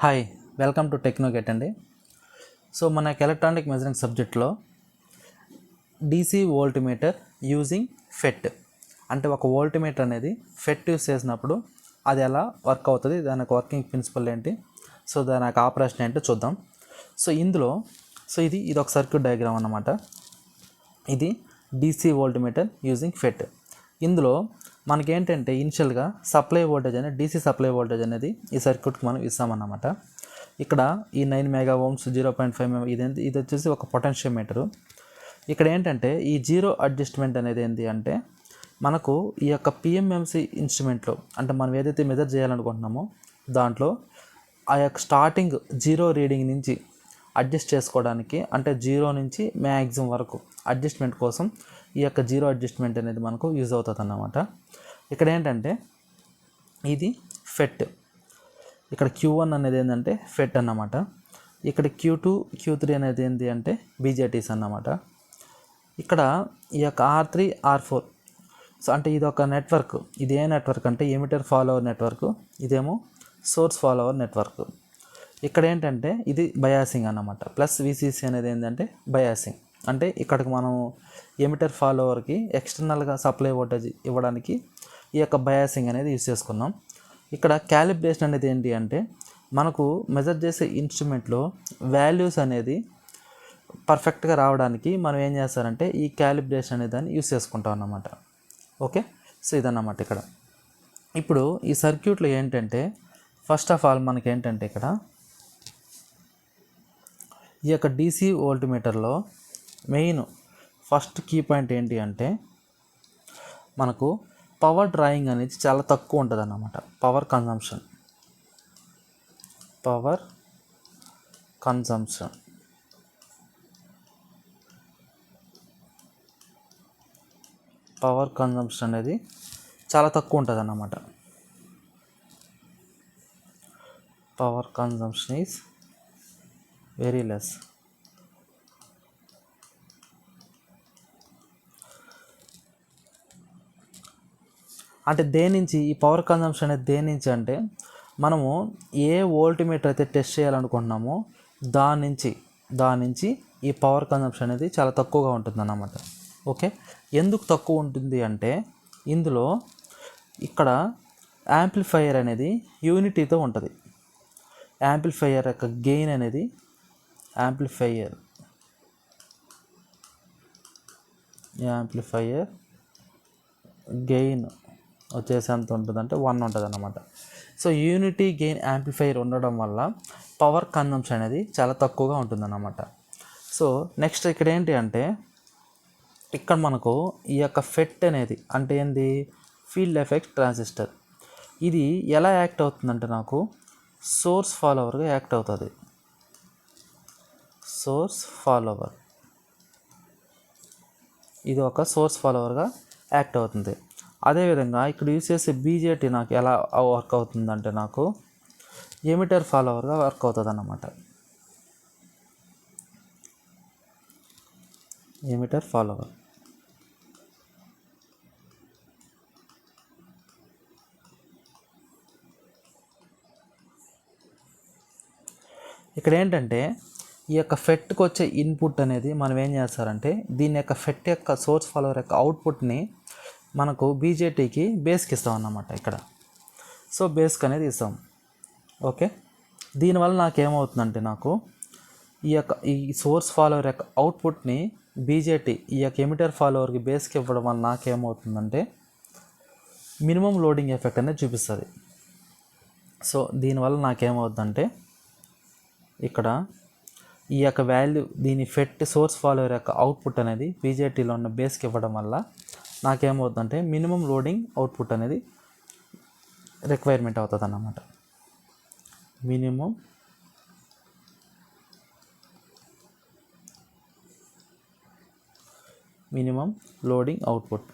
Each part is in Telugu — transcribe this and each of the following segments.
హాయ్, వెల్కమ్ టు టెక్నోగెట్ అండి. సో మనకి ఎలక్ట్రానిక్ మెజరింగ్ సబ్జెక్ట్లో డీసీ వోల్ట్మీటర్ యూజింగ్ ఫెట్ అంటే ఒక వోల్ట్మీటర్ అనేది ఫెట్ యూస్ చేసినప్పుడు అది ఎలా వర్క్ అవుతుంది, దానికి వర్కింగ్ ప్రిన్సిపల్ ఏంటి, సో దానికి ఆపరేషన్ ఏంటో చూద్దాం. సో ఇందులో ఇది ఒక సర్క్యూట్ డయాగ్రామ్ అన్నమాట. ఇది డీసీ వోల్ట్మీటర్ యూజింగ్ ఫెట్. ఇందులో మనకేంటంటే ఇనిషియల్గా సప్లై వోల్టేజ్ అనేది డీసీ సప్లై వోల్టేజ్ అనేది ఈ సర్క్యూట్కి మనం ఇస్తామన్నమాట. ఇక్కడ ఈ 9 మెగా ఓమ్స్ 0.5 ఇది వచ్చేసి ఒక పొటెన్షియోమీటరు. ఇక్కడ ఏంటంటే ఈ జీరో అడ్జస్ట్మెంట్ అనేది ఏంటి అంటే మనకు ఈ యొక్క పిఎంఎంసి ఇన్స్ట్రుమెంట్లో అంటే మనం ఏదైతే మెజర్ చేయాలనుకుంటున్నామో దాంట్లో ఆ యొక్క స్టార్టింగ్ జీరో రీడింగ్ నుంచి అడ్జస్ట్ చేసుకోవడానికి అంటే జీరో నుంచి మ్యాక్సిమం వరకు అడ్జస్ట్మెంట్ కోసం ఈ యొక్క జీరో అడ్జస్ట్మెంట్ అనేది మనకు యూజ్ అవుతుంది అన్నమాట. ఇక్కడ ఏంటంటే ఇది ఫెట్, ఇక్కడ Q1 అనేది ఏంటంటే ఫెట్ అన్నమాట. ఇక్కడ Q2 Q3 అనేది ఏంటి అంటే బీజేటీస్ అన్నమాట. ఇక్కడ ఈ యొక్క R3 R4 సో అంటే ఇది ఒక నెట్వర్క్. ఇది ఏ నెట్వర్క్ అంటే ఎమిటర్ ఫాలోవర్ నెట్వర్క్, ఇదేమో సోర్స్ ఫాలోవర్ నెట్వర్క్. ఇక్కడ ఏంటంటే ఇది బయాసింగ్ అన్నమాట. ప్లస్ VCC అనేది ఏంటంటే బయాసింగ్ అంటే ఇక్కడికి మనం ఎమిటర్ ఫాలోవర్కి ఎక్స్టర్నల్గా సప్లై వోల్టేజ్ ఇవ్వడానికి ఈ యొక్క బయాసింగ్ అనేది యూజ్ చేసుకున్నాం. ఇక్కడ క్యాలిబ్రేషన్ అనేది ఏంటి అంటే మనకు మెజర్ చేసే ఇన్స్ట్రుమెంట్లో వాల్యూస్ అనేది పర్ఫెక్ట్గా రావడానికి మనం ఏం చేస్తారంటే ఈ క్యాలిబ్రేషన్ అనే దాన్ని యూజ్ చేసుకుంటాం అన్నమాట. ఓకే, సో ఇదన్నమాట. ఇక్కడ ఇప్పుడు ఈ సర్క్యూట్లో ఏంటంటే ఫస్ట్ ఆఫ్ ఆల్ మనకి ఏంటంటే ఇక్కడ ఈ యొక్క డీసీ వోల్ట్మీటర్లో మెయిన్ ఫస్ట్ కీ పాయింట్ ఏంటి అంటే మనకు పవర్ డ్రాయింగ్ అనేది చాలా తక్కువ ఉంటుంది అన్నమాట. పవర్ కన్జంప్షన్ అనేది చాలా తక్కువ ఉంటుంది అన్నమాట. Power consumption is very less. అంటే దేని నుంచి ఈ పవర్ కన్జంప్షన్ అనేది దేని నుంచి అంటే మనము ఏ వోల్ట్మీటర్ అయితే టెస్ట్ చేయాలనుకుంటున్నామో దాని నుంచి ఈ పవర్ కన్జంప్షన్ అనేది చాలా తక్కువగా ఉంటుంది అన్నమాట. ఓకే, ఎందుకు తక్కువ ఉంటుంది అంటే ఇందులో ఇక్కడ యాంప్లిఫైయర్ అనేది యూనిటీతో ఉంటుంది. యాంప్లిఫైయర్ యొక్క గెయిన్ అనేది యాంప్లిఫైయర్ గెయిన్ వచ్చేసి ఎంత ఉంటుంది అంటే 1 ఉంటుంది అన్నమాట. సో యూనిటీ గెయిన్ యాంప్లిఫైయర్ ఉండడం వల్ల పవర్ కన్జంప్షన్ అనేది చాలా తక్కువగా ఉంటుందన్నమాట. సో నెక్స్ట్ ఇక్కడ ఏంటి అంటే ఇక్కడ మనకు ఈ యొక్క ఫెట్ అనేది అంటే ఏంది ఫీల్డ్ ఎఫెక్ట్ ట్రాన్సిస్టర్. ఇది ఎలా యాక్ట్ అవుతుందంటే నాకు సోర్స్ ఫాలోవర్గా యాక్ట్ అవుతుంది. ఇది ఒక సోర్స్ ఫాలోవర్గా యాక్ట్ అవుతుంది. అదేవిధంగా ఇక్కడ యూజ్ చేసే బీజేటీ నాకు ఎలా వర్క్ అవుతుందంటే నాకు ఎమిటర్ ఫాలోవర్గా వర్క్ అవుతుంది అన్నమాట. ఎమిటర్ ఫాలోవర్ ఇక్కడ ఏంటంటే ఈ యొక్క ఫెట్కి వచ్చే ఇన్పుట్ అనేది మనం ఏం చేస్తారంటే దీని యొక్క ఫెట్ యొక్క సోర్స్ ఫాలోవర్ యొక్క అవుట్పుట్ని మనకు బీజేటీకి బేస్కి ఇస్తాం అన్నమాట ఇక్కడ. సో బేస్కి అనేది ఇస్తాం. ఓకే, దీనివల్ల నాకేమవుతుందంటే నాకు ఈ సోర్స్ ఫాలోవర్ యొక్క అవుట్పుట్ని బీజేటీ ఈ యొక్క ఎమిటర్ ఫాలోవర్కి బేస్కి ఇవ్వడం వల్ల నాకేమవుతుందంటే మినిమం లోడింగ్ ఎఫెక్ట్ అనేది చూపిస్తుంది. సో దీనివల్ల నాకేమవుతుందంటే ఇక్కడ ఈ యొక్క వాల్యూ దీని ఫెట్ సోర్స్ ఫాలోవర్ యొక్క అవుట్పుట్ అనేది బీజేటీలో ఉన్న బేస్కి ఇవ్వడం వల్ల నాకేమవుతుందంటే మినిమం లోడింగ్ అవుట్పుట్ అనేది రిక్వైర్మెంట్ అవుతుంది అన్నమాట. Minimum loading output.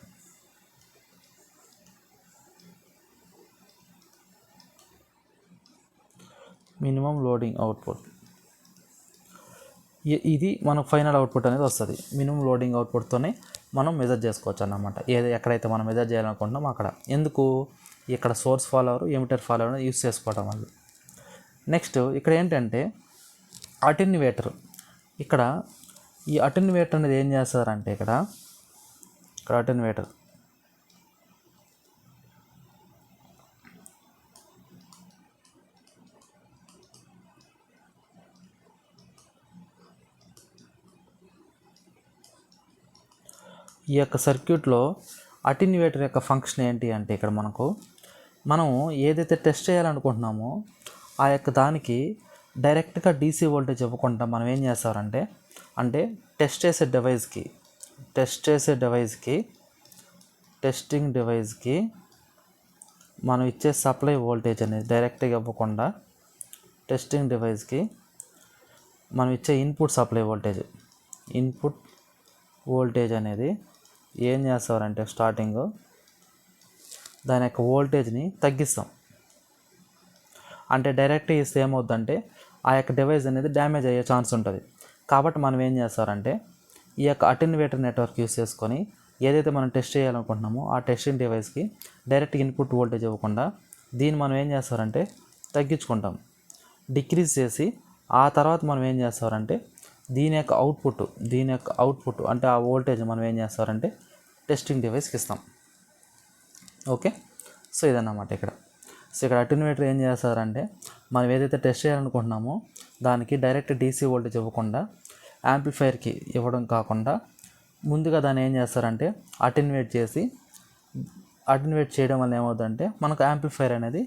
ఇది మనకు ఫైనల్ అవుట్పుట్ అనేది వస్తుంది. మినిమం లోడింగ్ అవుట్పుట్తోనే మనం మెజర్ చేసుకోవచ్చు అన్నమాట. ఎక్కడైతే మనం మెజర్ చేయాలనుకుంటున్నామో అక్కడ. ఎందుకు ఇక్కడ source follower emitter follower use చేసుకోవడం వల్ల. నెక్స్ట్ ఇక్కడ ఏంటంటే అటెన్యువేటర్. ఇక్కడ ఈ అటెన్యువేటర్ అనేది ఏం చేస్తారంటే ఇక్కడ అటెన్యువేటర్ ఈ యొక్క సర్క్యూట్లో అటెన్యువేటర్ యొక్క ఫంక్షన్ ఏంటి అంటే ఇక్కడ మనం ఏదైతే టెస్ట్ చేయాలనుకుంటున్నామో ఆ యొక్క దానికి డైరెక్ట్గా డీసీ వోల్టేజ్ ఇవ్వకుండా మనం ఏం చేస్తారంటే అంటే టెస్టింగ్ డివైస్కి మనం ఇచ్చే సప్లై వోల్టేజ్ అనేది డైరెక్ట్గా ఇవ్వకుండా టెస్టింగ్ డివైస్కి మనం ఇచ్చే ఇన్పుట్ వోల్టేజ్ అనేది ఏం చేస్తారంటే స్టార్టింగ్ దాని యొక్క వోల్టేజ్ని తగ్గిస్తాం. అంటే డైరెక్ట్గా ఇస్తే ఏమవుతుందంటే ఆ యొక్క డివైస్ అనేది డ్యామేజ్ అయ్యే ఛాన్స్ ఉంటుంది. కాబట్టి మనం ఏం చేస్తారంటే ఈ యొక్క అటెన్యువేటర్ నెట్వర్క్ యూస్ చేసుకొని ఏదైతే మనం టెస్ట్ చేయాలనుకుంటున్నామో ఆ టెస్టింగ్ డివైస్కి డైరెక్ట్ ఇన్పుట్ వోల్టేజ్ ఇవ్వకుండా దీన్ని మనం ఏం చేస్తారంటే తగ్గించుకుంటాం, డిక్రీజ్ చేసి ఆ తర్వాత మనం ఏం చేస్తారంటే దీని యొక్క అవుట్పుట్ అంటే ఆ వోల్టేజ్ మనం ఏం చేస్తారంటే టెస్టింగ్ డివైస్కి ఇస్తాం. ఓకే, సో ఇదన్నమాట ఇక్కడ. సో ఇక్కడ అటెన్యువేటర్ ఏం చేస్తారంటే మనం ఏదైతే టెస్ట్ చేయాలనుకుంటున్నామో దానికి డైరెక్ట్ డీసీ వోల్టేజ్ ఇవ్వకుండా యాంప్లిఫైర్కి ఇవ్వడం కాకుండా ముందుగా దాన్ని ఏం చేస్తారంటే అటెన్యువేట్ చేయడం వల్ల ఏమవుతుందంటే మనకు యాంప్లిఫైర్ అనేది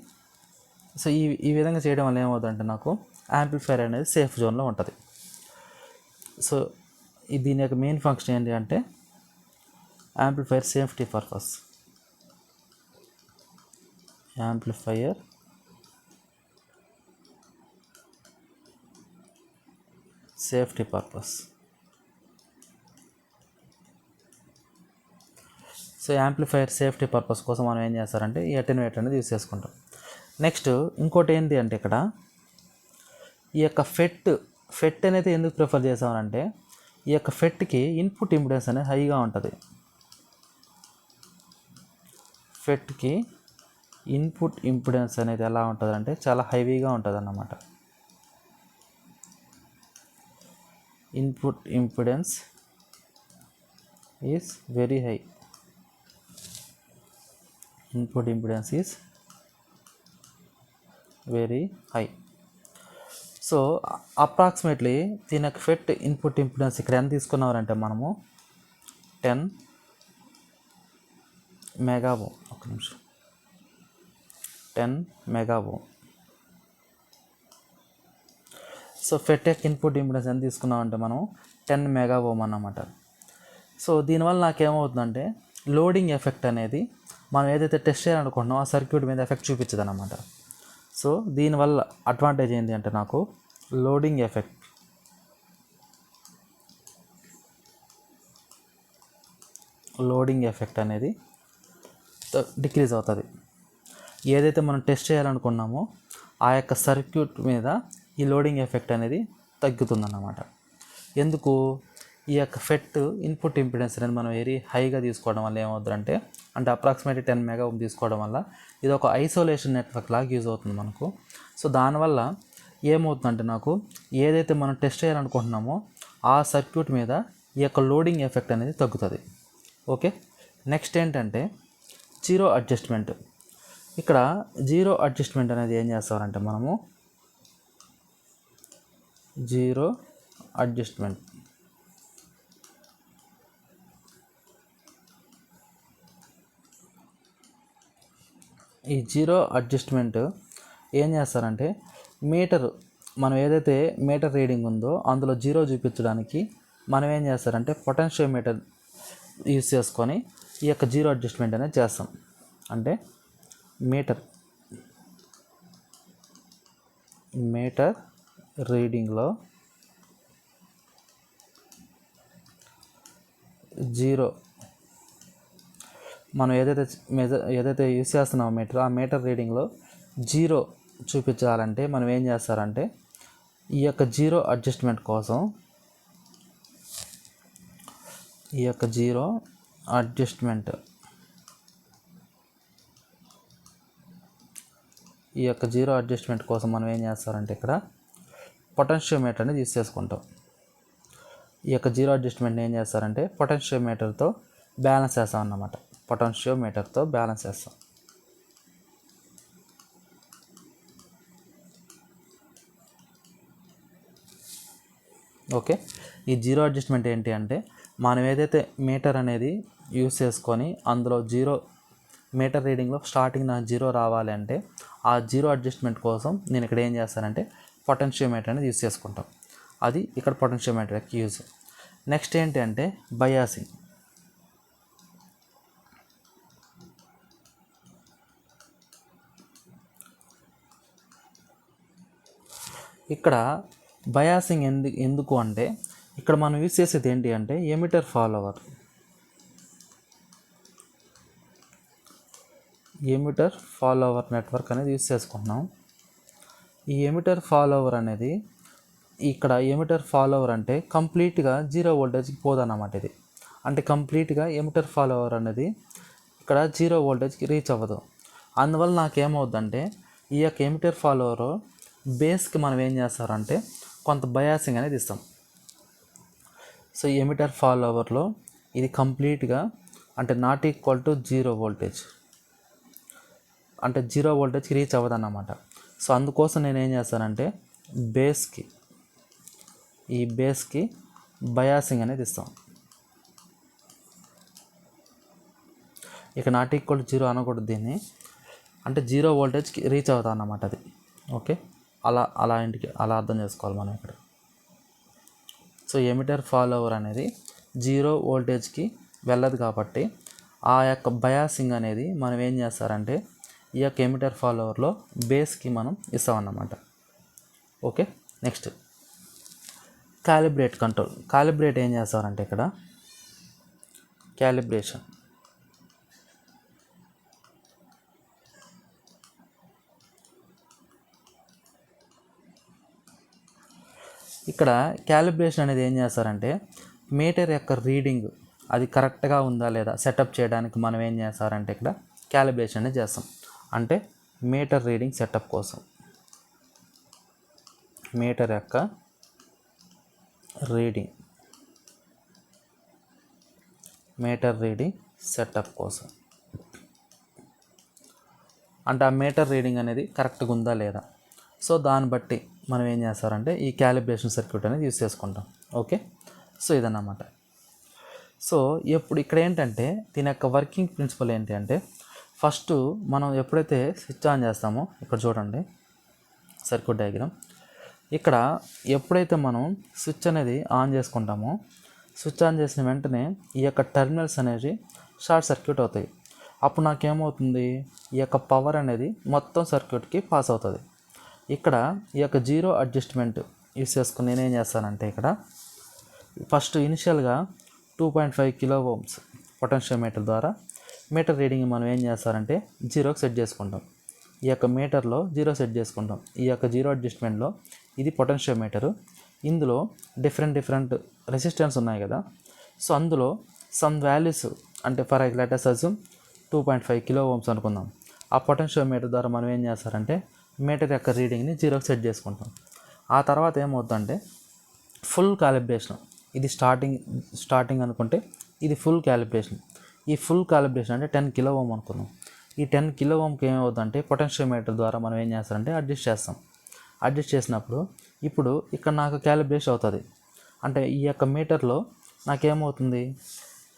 సో ఈ విధంగా చేయడం వల్ల ఏమవుతుందంటే నాకు యాంప్లిఫైర్ అనేది సేఫ్ జోన్లో ఉంటుంది. సో దీని యొక్క మెయిన్ ఫంక్షన్ ఏంటి అంటే amplifier safety purpose. So amplifier safety purpose కోసం మనం ఏం చేస్తారంటే ఈ అటెన్యువేటర్ అనేది యూస్ చేసుకుంటాం. నెక్స్ట్ ఇంకోటి ఏంటి అంటే ఇక్కడ ఈ యొక్క ఫెట్ అనేది ఎందుకు ప్రిఫర్ చేసామనంటే ఈ యొక్క ఫెట్కి ఇన్పుట్ ఇంపిడెన్స్ అనేది హైగా ఉంటుంది. ఫెట్కి ఇన్పుట్ ఇంపిడెన్స్ అనేది ఎలా ఉంటుందంటే చాలా హెవీగా ఉంటుంది అన్నమాట. Input impedance is very high. So approximately దీని యొక్క ఫెట్ ఇన్పుట్ ఇంపిడెన్స్ ఇక్కడ ఎంత తీసుకున్నారంటే మనము 10 మెగా ఓం. సో ఫెట్ యొక్క ఇన్పుట్ ఇంపిడెన్స్ ఎంత తీసుకున్నామంటే మనం 10 మెగా ఓం అన్నమాట. సో దీనివల్ల నాకేమవుతుందంటే లోడింగ్ ఎఫెక్ట్ అనేది మనం ఏదైతే టెస్ట్ చేయాలనుకుంటున్నామో ఆ సర్క్యూట్ మీద ఎఫెక్ట్ చూపించదు అన్నమాట. సో దీనివల్ల అడ్వాంటేజ్ ఏంటి అంటే నాకు లోడింగ్ ఎఫెక్ట్ అనేది డిక్రీజ్ అవుతుంది. ఏదైతే మనం టెస్ట్ చేయాలనుకున్నామో ఆ యొక్క సర్క్యూట్ మీద ఈ లోడింగ్ ఎఫెక్ట్ అనేది తగ్గుతుందన్నమాట. ఎందుకు ఈ యొక్క ఫెట్ ఇన్పుట్ ఇంపిడెన్స్ అనేది మనం వెరీ హైగా తీసుకోవడం వల్ల ఏమవుతుందంటే అంటే అప్రాక్సిమేట్లీ 10 మెగా ఓం తీసుకోవడం వల్ల ఇది ఒక ఐసోలేషన్ నెట్వర్క్ లాగా యూజ్ అవుతుంది మనకు. సో దానివల్ల ఏమవుతుందంటే నాకు ఏదైతే మనం టెస్ట్ చేయాలనుకుంటున్నామో ఆ సర్క్యూట్ మీద ఈ యొక్క లోడింగ్ ఎఫెక్ట్ అనేది తగ్గుతుంది. ఓకే, నెక్స్ట్ ఏంటంటే జీరో అడ్జస్ట్మెంట్. ఇక్కడ జీరో అడ్జస్ట్మెంట్ అనేది ఏం చేస్తారంటే మనము ఈ జీరో అడ్జస్ట్మెంట్ ఏం చేస్తారంటే మనం ఏదైతే మీటర్ రీడింగ్ ఉందో అందులో జీరో చూపించడానికి మనం ఏం చేస్తారంటే పొటెన్షియోమీటర్ యూస్ చేసుకొని ఈ యొక్క జీరో అడ్జస్ట్మెంట్ అనేది చేస్తాం. అంటే మీటర్ రీడింగ్లో జీరో మనం ఏదైతే యూస్ చేస్తున్నామో ఆ మీటర్ రీడింగ్లో జీరో చూపించాలంటే మనం ఏం చేస్తారంటే ఈ యొక్క జీరో అడ్జస్ట్మెంట్ కోసం ఈ యొక్క జీరో అడ్జస్ట్మెంట్ కోసం మనం ఏం చేస్తారంటే ఇక్కడ పొటెన్షియోమీటర్ అనేది యూస్ చేసుకుంటాం. ఈ యొక్క జీరో అడ్జస్ట్మెంట్ని ఏం చేస్తారంటే పొటెన్షియోమీటర్తో బ్యాలెన్స్ చేస్తాం అన్నమాట. పొటెన్షియోమీటర్తో బ్యాలెన్స్ చేస్తాం. ఓకే, ఈ జీరో అడ్జస్ట్మెంట్ ఏంటి అంటే మనం ఏదైతే మీటర్ అనేది యూస్ చేసుకొని అందులో జీరో మీటర్ రీడింగ్లో స్టార్టింగ్ నాకు జీరో రావాలి అంటే ఆ జీరో అడ్జస్ట్మెంట్ కోసం నేను ఇక్కడ ఏం చేస్తానంటే పొటెన్షియోమీటర్ అనేది యూస్ చేసుకుంటాం. అది ఇక్కడ పొటెన్షియోమీటర్కి యూజ్. నెక్స్ట్ ఏంటి అంటే బయాసింగ్. ఇక్కడ బయాసింగ్ ఎందుకు అంటే ఇక్కడ మనం యూస్ చేసేది ఏంటి అంటే emitter follower. Emitter follower network అనేది యూస్ చేసుకుంటున్నాం. ఈ ఎమిటర్ ఫాలోవర్ అనేది ఇక్కడ ఎమిటర్ ఫాలోవర్ అంటే కంప్లీట్గా జీరో వోల్టేజ్కి పోదన్నమాట. ఇది అంటే కంప్లీట్గా ఎమిటర్ ఫాలోవర్ అనేది ఇక్కడ జీరో వోల్టేజ్కి రీచ్ అవ్వదు. అందువల్ల నాకేమవుద్దంటే ఈ యొక్క ఎమిటర్ ఫాలోవర్ బేస్కి మనం ఏం చేస్తారంటే కొంత బయాసింగ్ అనేది ఇస్తాం. సో ఈ ఎమిటర్ ఫాలోవర్లో ఇది కంప్లీట్గా అంటే not equal to zero voltage, అంటే జీరో వోల్టేజ్కి రీచ్ అవ్వదన్నమాట. సో అందుకోసం నేను ఏం చేస్తానంటే ఈ బేస్కి బయాసింగ్ అనేది ఇస్తాం. ఇక నాట్ ఈక్వల్ టు జీరో అనకూడదు దీన్ని, అంటే జీరో వోల్టేజ్కి రీచ్ అవుతా అన్నమాట అది. ఓకే, అలా అర్థం చేసుకోవాలి మనం ఇక్కడ. సో ఎమిటర్ ఫాలోవర్ అనేది జీరో వోల్టేజ్కి వెళ్ళదు కాబట్టి ఆ యొక్క బయాసింగ్ అనేది మనం ఏం చేస్తారంటే ఈ యొక్క ఎమిటర్ ఫాలోవర్లో బేస్కి మనం ఇస్తామన్నమాట. Okay, next calibrate control. Calibrate ఏం చేస్తారంటే ఇక్కడ క్యాలిబ్రేషన్. ఇక్కడ క్యాలిబ్రేషన్ అనేది ఏం చేస్తారంటే మీటర్ యొక్క రీడింగ్ అది కరెక్ట్గా ఉందా లేదా సెటప్ చేయడానికి మనం ఏం చేస్తారంటే ఇక్కడ క్యాలిబ్రేషన్ అనేది చేస్తాం. అంటే మీటర్ రీడింగ్ సెటప్ కోసం, మీటర్ యొక్క రీడింగ్ సెటప్ కోసం, అంటే ఆ మీటర్ రీడింగ్ అనేది కరెక్ట్గా ఉందా లేదా. సో దాన్ని బట్టి మనం ఏం చేస్తారంటే ఈ క్యాలిబ్రేషన్ సర్క్యూట్ అనేది యూస్ చేసుకుంటాం. ఓకే, సో ఇదన్నమాట. సో ఇప్పుడు ఇక్కడ ఏంటంటే దీని యొక్క వర్కింగ్ ప్రిన్సిపల్ ఏంటి అంటే ఫస్ట్ మనం ఎప్పుడైతే స్విచ్ ఆన్ చేస్తామో ఇక్కడ చూడండి సర్క్యూట్ డయాగ్రామ్. ఇక్కడ ఎప్పుడైతే మనం స్విచ్ అనేది ఆన్ చేసుకుంటామో స్విచ్ ఆన్ చేసిన వెంటనే ఈ యొక్క టెర్మినల్స్ అనేవి షార్ట్ సర్క్యూట్ అవుతాయి. అప్పుడు నాకేమవుతుంది, ఈ యొక్క పవర్ అనేది మొత్తం సర్క్యూట్కి పాస్ అవుతుంది. ఇక్కడ ఈ యొక్క జీరో అడ్జస్ట్మెంట్ యూస్ చేసుకుని నేనేం చేస్తానంటే ఇక్కడ ఫస్ట్ ఇనిషియల్గా 2.5 కిలో ఓమ్స్ పొటెన్షియోమీటర్ ద్వారా మీటర్ రీడింగ్ మనం ఏం చేస్తారంటే జీరోకి సెట్ చేసుకుంటాం. ఈ యొక్క మీటర్లో జీరో సెట్ చేసుకుంటాం. ఈ యొక్క జీరో అడ్జస్ట్మెంట్లో ఇది పొటెన్షియోమీటరు, ఇందులో డిఫరెంట్ రెసిస్టెన్స్ ఉన్నాయి కదా. సో అందులో సమ్ వాల్యూస్ అంటే for letters assume 2.5 kilo Ohm's అనుకుందాం. ఆ పొటెన్షియోమీటర్ ద్వారా మనం ఏం చేస్తారంటే మీటర్ యొక్క రీడింగ్ని జీరోకి సెట్ చేసుకుంటాం. ఆ తర్వాత ఏమవుతుందంటే ఫుల్ క్యాలిబ్రేషన్. ఇది స్టార్టింగ్ అనుకుంటే ఇది ఫుల్ క్యాలిబ్రేషన్. ఈ ఫుల్ క్యాలిబ్రేషన్ అంటే 10 కిలో ఓమ్ అనుకున్నాం. ఈ 10 కిలో ఓమ్కి ఏమవుతుందంటే పొటెన్షియోమీటర్ ద్వారా మనం ఏం చేస్తారంటే అడ్జస్ట్ చేస్తాం. అడ్జస్ట్ చేసినప్పుడు ఇప్పుడు ఇక్కడ నాకు క్యాలిబ్రేషన్ అవుతుంది. అంటే ఈ యొక్క మీటర్లో నాకేమవుతుంది,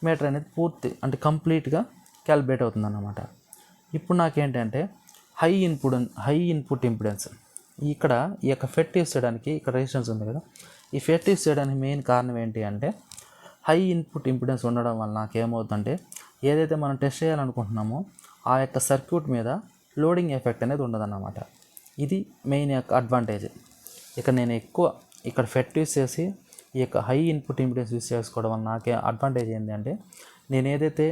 మీటర్ అనేది పూర్తి అంటే కంప్లీట్గా క్యాలిబ్రేట్ అవుతుంది అన్నమాట. ఇప్పుడు నాకేంటంటే హై ఇన్పుట్ ఇంపిడెన్స్. ఇక్కడ ఈ యొక్క ఫెట్ యూస్ చేయడానికి ఇక్కడ రెసిస్టెన్స్ ఉంది కదా, ఈ ఫెట్ యూస్ చేయడానికి మెయిన్ కారణం ఏంటి అంటే హై ఇన్పుట్ ఇంపిడెన్స్ ఉండడం వల్ల నాకేమవుతుందంటే ఏదైతే మనం టెస్ట్ చేయాలనుకుంటున్నామో ఆ యొక్క సర్క్యూట్ మీద లోడింగ్ ఎఫెక్ట్ అనేది ఉండదన్నమాట. ఇది మెయిన్ యొక్క అడ్వాంటేజ్. ఇక నేను ఎక్కువ ఇక్కడ ఫెట్ యూస్ చేసి ఈ యొక్క హై ఇన్పుట్ ఇంపిడెన్స్ యూస్ చేసుకోవడం వల్ల నాకే అడ్వాంటేజ్ ఏంటి అంటే నేను ఏదైతే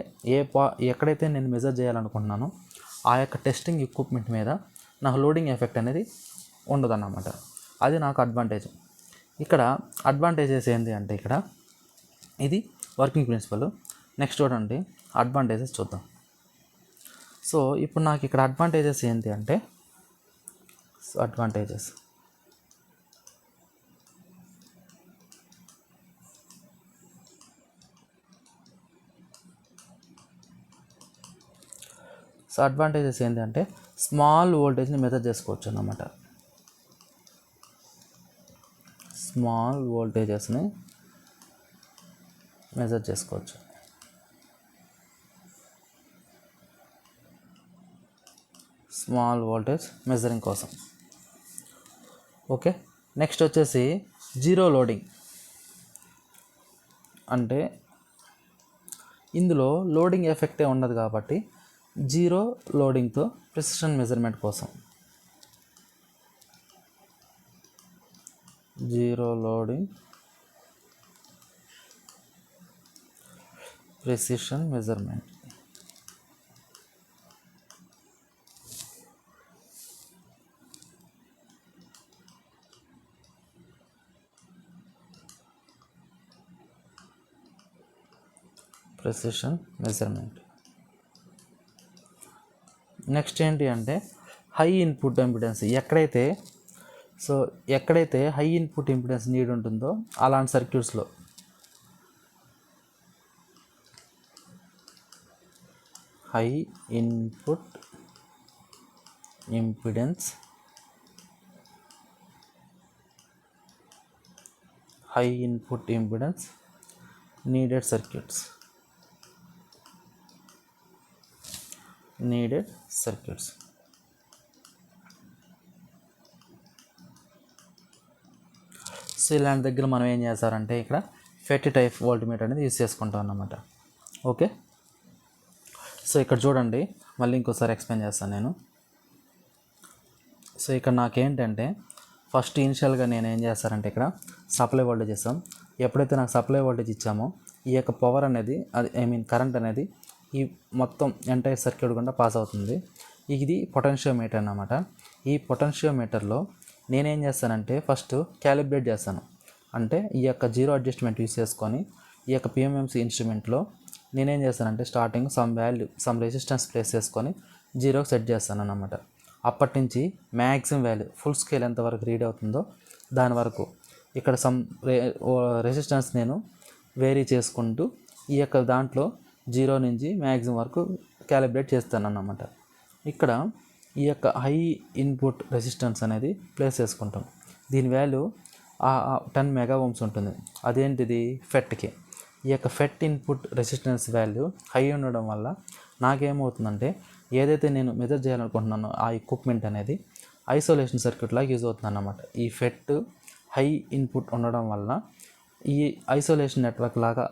ఎక్కడైతే నేను మెజర్ చేయాలనుకుంటున్నానో ఆ యొక్క టెస్టింగ్ ఎక్విప్మెంట్ మీద నాకు లోడింగ్ ఎఫెక్ట్ అనేది ఉండదన్నమాట. అది నాకు అడ్వాంటేజ్. ఇక్కడ అడ్వాంటేజెస్ ఏంటి అంటే ఇక్కడ ఇది వర్కింగ్ ప్రిన్సిపల్. నెక్స్ట్ చూడండి అడ్వాంటేజెస్ చూద్దాం. సో ఇప్పుడు నాకు ఇక్కడ అడ్వాంటేజెస్ ఏంటి అంటే సో అడ్వాంటేజెస్. సో అడ్వాంటేజెస్ ఏంటంటే స్మాల్ వోల్టేజ్ని మెజర్ చేసుకోవచ్చు అన్నమాట. స్మాల్ వోల్టేజెస్ని మెజర్ చేసుకోవచ్చు. స్మాల్ వోల్టేజ్ మెజరింగ్ కోసం. ఓకే, నెక్స్ట్ వచ్చేసి జీరో లోడింగ్. అంటే ఇందులో లోడింగ్ ఎఫెక్టే ఉండదు కాబట్టి జీరో లోడింగ్తో ప్రిసిషన్ మెజర్మెంట్ కోసం. Zero loading precision measurement. Precision measurement. Next ఏంటి అంటే హై ఇన్పుట్ ఇంపిడెన్స్. ఎక్కడైతే హై ఇన్పుట్ ఇంపిడెన్స్ నీడ్ ఉంటుందో అలాంటి సర్క్యూట్స్లో high input impedance needed circuits. So ఇలాంటి దగ్గర మనం ఏం చేస్తారంటే ఇక్కడ ఫెట్ టైప్ వోల్ట్మీటర్ అనేది యూస్ చేసుకుంటాం అన్నమాట. ఓకే, సో ఇక్కడ చూడండి, మళ్ళీ ఇంకోసారి ఎక్స్ప్లెయిన్ చేస్తాను నేను. సో ఇక్కడ నాకేంటంటే ఫస్ట్ ఇనిషియల్గా నేను ఏం చేస్తానంటే ఇక్కడ సప్లై వోల్టేజ్ ఇస్తాం. ఎప్పుడైతే నాకు సప్లై వోల్టేజ్ ఇచ్చామో ఈ యొక్క పవర్ అనేది కరెంట్ అనేది ఈ మొత్తం ఎంటైర్ సర్క్యూట్ గుండా పాస్ అవుతుంది. ఇది పొటెన్షియోమీటర్ అన్నమాట. ఈ పొటెన్షియోమీటర్లో నేనేం చేస్తానంటే ఫస్ట్ క్యాలిబ్రేట్ చేస్తాను. అంటే ఈ యొక్క జీరో అడ్జస్ట్మెంట్ యూస్ చేసుకొని ఈ యొక్క పిఎంఎంసీ ఇన్స్ట్రుమెంట్లో నేనేం చేస్తానంటే స్టార్టింగ్ సమ్ రెసిస్టెన్స్ ప్లేస్ చేసుకొని జీరోకి సెట్ చేస్తాను అన్నమాట. అప్పటి నుంచి మ్యాక్సిమం వాల్యూ ఫుల్ స్కేల్ ఎంతవరకు రీడ్ అవుతుందో దాని వరకు ఇక్కడ సమ్ రెసిస్టెన్స్ నేను వేరీ చేసుకుంటూ ఈ యొక్క దాంట్లో జీరో నుంచి మ్యాక్సిమం వరకు క్యాలిబ్రేట్ చేస్తాను అన్నమాట. ఇక్కడ ఈ యొక్క హై ఇన్పుట్ రెసిస్టెన్స్ అనేది ప్లేస్ చేసుకుంటాం. దీని వాల్యూ 10 మెగా ఓమ్స్ ఉంటుంది. అదేంటిది ఫెట్కి. ఈ యొక్క ఫెట్ ఇన్పుట్ రెసిస్టెన్స్ వాల్యూ హై ఉండడం వల్ల నాకేమవుతుందంటే ఏదైతే నేను మెజర్ చేయాలనుకుంటున్నానో ఆ ఎక్విప్మెంట్ అనేది ఐసోలేషన్ సర్క్యూట్ లాగా యూజ్ అవుతుంది అన్నమాట. ఈ ఫెట్ హై ఇన్పుట్ ఉండడం వల్ల ఈ ఐసోలేషన్ నెట్వర్క్ లాగా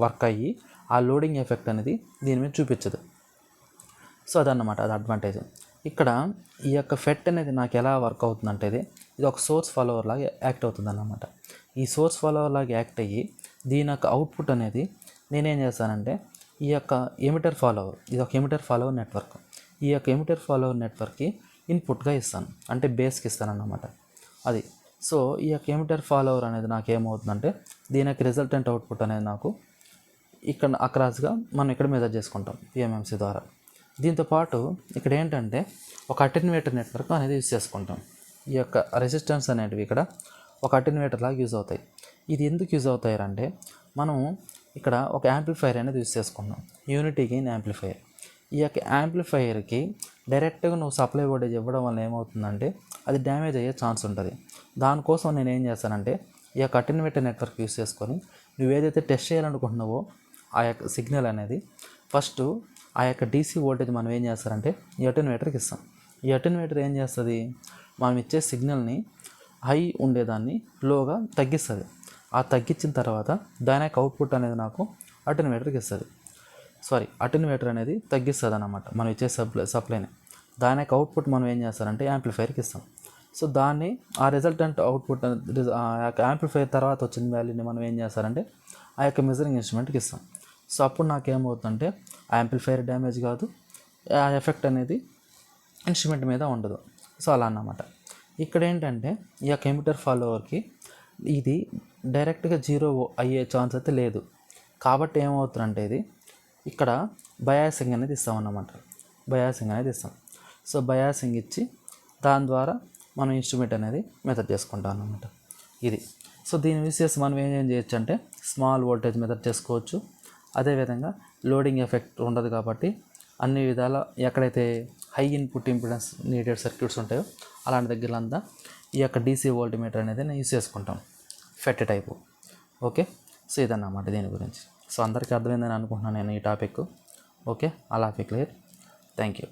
వర్క్ అయ్యి ఆ లోడింగ్ ఎఫెక్ట్ అనేది దీని మీద చూపించదు. సో అదన్నమాట, అది అడ్వాంటేజ్. ఇక్కడ ఈ యొక్క ఫెట్ అనేది నాకు ఎలా వర్క్ అవుతుందంటే ఇది ఒక సోర్స్ ఫాలోవర్ లాగా యాక్ట్ అవుతుంది అన్నమాట. ఈ సోర్స్ ఫాలోవర్ లాగా యాక్ట్ అయ్యి దీని యొక్క అవుట్పుట్ అనేది నేనేం చేస్తానంటే ఈ యొక్క ఎమిటర్ ఫాలోవర్, ఇది ఒక ఎమిటర్ ఫాలోవర్ నెట్వర్క్. ఈ యొక్క ఎమిటర్ ఫాలోవర్ నెట్వర్క్కి ఇన్పుట్గా ఇస్తాను, అంటే బేస్కి ఇస్తాను అన్నమాట. అది సో ఈ యొక్క ఎమిటర్ ఫాలోవర్ అనేది నాకు ఏమవుతుందంటే దీని యొక్క రిజల్టెంట్ అవుట్పుట్ అనేది నాకు ఇక్కడ అక్రాస్గా మనం ఇక్కడ మెజర్ చేసుకుంటాం పిఎంఎంసీ ద్వారా. దీంతోపాటు ఇక్కడ ఏంటంటే ఒక అటెన్యూయేటర్ నెట్వర్క్ అనేది యూజ్ చేసుకుంటాం. ఈ యొక్క రెసిస్టెన్స్ అనేటివి ఇక్కడ ఒక అటెన్యూయేటర్ లాగా యూజ్ అవుతాయి. ఇది ఎందుకు యూజ్ అవుతాయి అంటే మనం ఇక్కడ ఒక యాంప్లిఫైర్ అనేది యూజ్ చేసుకున్నాం, యూనిటీ గెయిన్ యాంప్లిఫైర్. ఈ యొక్క యాంప్లిఫైర్కి డైరెక్ట్గా నువ్వు సప్లై వోల్టేజ్ ఇవ్వడం వల్ల ఏమవుతుందంటే అది డ్యామేజ్ అయ్యే ఛాన్స్ ఉంటుంది. దానికోసం నేను ఏం చేస్తానంటే ఈ యొక్క అటెన్యూయేటర్ నెట్వర్క్ యూజ్ చేసుకొని నువ్వు ఏదైతే టెస్ట్ చేయాలనుకుంటున్నావో ఆ యొక్క సిగ్నల్ అనేది ఫస్ట్ ఆ యొక్క డీసీ వోల్టేజ్ మనం ఏం చేస్తారంటే ఈ అటెన్యూయేటర్కి ఇస్తాం. ఈ అటెన్యూయేటర్ ఏం చేస్తుంది, మనం ఇచ్చే సిగ్నల్ని హై ఉండేదాన్ని లోగా తగ్గిస్తుంది. ఆ తగ్గించిన తర్వాత దాని యొక్క అవుట్పుట్ అనేది నాకు అటెన్యూయేటర్కి ఇస్తుంది. అటెన్యూయేటర్ అనేది తగ్గిస్తుంది అన్నమాట మనం ఇచ్చే సప్లైని. దాని యొక్క అవుట్పుట్ మనం ఏం చేస్తారంటే యాంప్లిఫైర్కి ఇస్తాం. సో దాన్ని ఆ రిజల్టెంట్ అవుట్పుట్ ఆ యొక్క యాంప్లిఫైర్ తర్వాత వచ్చిన వాల్యూని మనం ఏం చేస్తారంటే ఆ యొక్క మెజరింగ్ ఇన్స్ట్రుమెంట్కి ఇస్తాం. సో అప్పుడు నాకేమవుతుందంటే ఆ యాంప్లిఫైర్ డ్యామేజ్ కాదు, ఆ ఎఫెక్ట్ అనేది ఇన్స్ట్రుమెంట్ మీద ఉండదు. సో అలా అన్నమాట. ఇక్కడ ఏంటంటే ఈ యొక్క ఎమిటర్ ఫాలోవర్కి ఇది డైరెక్ట్గా జీరో అయ్యే ఛాన్స్ అయితే లేదు. కాబట్టి ఏమవుతుందంటే ఇది ఇక్కడ బయాసింగ్ అనేది ఇస్తామన్నమాట. బయాసింగ్ అనేది ఇస్తాం. సో బయాసింగ్ ఇచ్చి దాని ద్వారా మనం ఇన్స్ట్రుమెంట్ అనేది మెథడ్ చేసుకుంటాం అన్నమాట. ఇది సో దీని యూస్ చేసి మనం ఏం చేయొచ్చు అంటే స్మాల్ వోల్టేజ్ మెథడ్ చేసుకోవచ్చు. అదేవిధంగా లోడింగ్ ఎఫెక్ట్ ఉండదు కాబట్టి అన్ని విధాల ఎక్కడైతే high input impedance needed circuits ఉంటాయో అలాంటి దగ్గరలంతా ఈ యొక్క డీసీ వోల్టీమీటర్ అనేది నేను యూస్ చేసుకుంటాం, ఫెట్ టైపు. ఓకే, సో ఇదన్నమాట దీని గురించి. సో అందరికీ అర్థమైందని అనుకుంటున్నాను నేను ఈ topic. Okay, all of you clear. Thank you.